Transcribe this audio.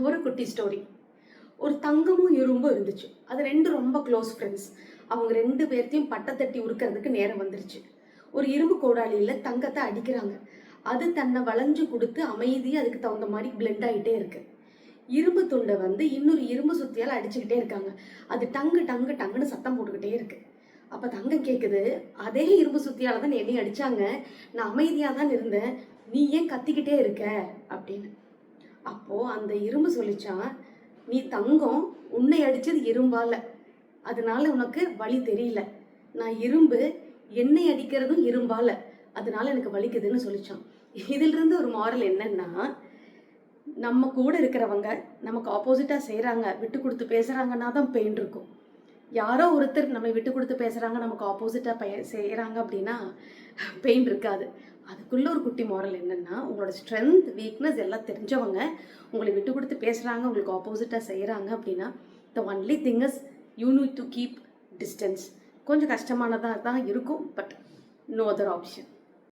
ஒரு குட்டி ஸ்டோரி. ஒரு தங்கமும் இரும்பும் இருந்துச்சு. அது ரெண்டு ரொம்ப க்ளோஸ் ஃப்ரெண்ட்ஸ். அவங்க ரெண்டு பேர்த்தையும் பட்டத்தட்டி உருக்கிறதுக்கு நேரம் வந்துருச்சு. ஒரு இரும்பு கோடாலியில் தங்கத்தை அடிக்கிறாங்க. அது தன்னை வளைஞ்சு கொடுத்து அமைதியாக அதுக்கு தகுந்த மாதிரி பிளெண்ட் ஆகிட்டே இருக்கு. இரும்பு துண்டை இன்னொரு இரும்பு சுத்தியால் அடிச்சுக்கிட்டே இருக்காங்க. அது டங்கு டங்கு டங்குன்னு சத்தம் போட்டுக்கிட்டே இருக்கு. அப்போ தங்கம் கேட்குது, அதே இரும்பு சுத்தியால் தான் என்னை அடித்தாங்க, நான் அமைதியாக தான் இருந்தேன், நீ ஏன் கத்திக்கிட்டே இருக்க அப்படின்னு. அப்போது அந்த இரும்பு சொல்லிச்சான், நீ தங்கம், உன்னை அடித்தது இரும்பால், அதனால உனக்கு வலி தெரியல. நான் இரும்பு, என்னை அடிக்கிறதும் இரும்பால், அதனால எனக்கு வலிக்குதுன்னு சொல்லிச்சான். இதிலிருந்து ஒரு மாரல் என்னன்னா, நம்ம கூட இருக்கிறவங்க நமக்கு ஆப்போசிட்டாக செய்கிறாங்க, விட்டு கொடுத்து பேசுகிறாங்கன்னா தான் பெயின் இருக்கும். யாரோ ஒருத்தர் நம்ம விட்டு கொடுத்து பேசுகிறாங்க, நமக்கு ஆப்போசிட்டாக செய்கிறாங்க அப்படின்னா பெயின் இருக்காது. அதுக்குள்ளே ஒரு குட்டி மாரல் என்னென்னா, உங்களோட ஸ்ட்ரென்த் வீக்னஸ் எல்லாம் தெரிஞ்சவங்க உங்களை விட்டு கொடுத்து பேசுகிறாங்க, உங்களுக்கு ஆப்போசிட்டாக செய்கிறாங்க அப்படின்னா, the only thing is you need to keep distance. கொஞ்சம் கஷ்டமானதாக தான் இருக்கும், பட் நோ அதர் ஆப்ஷன்.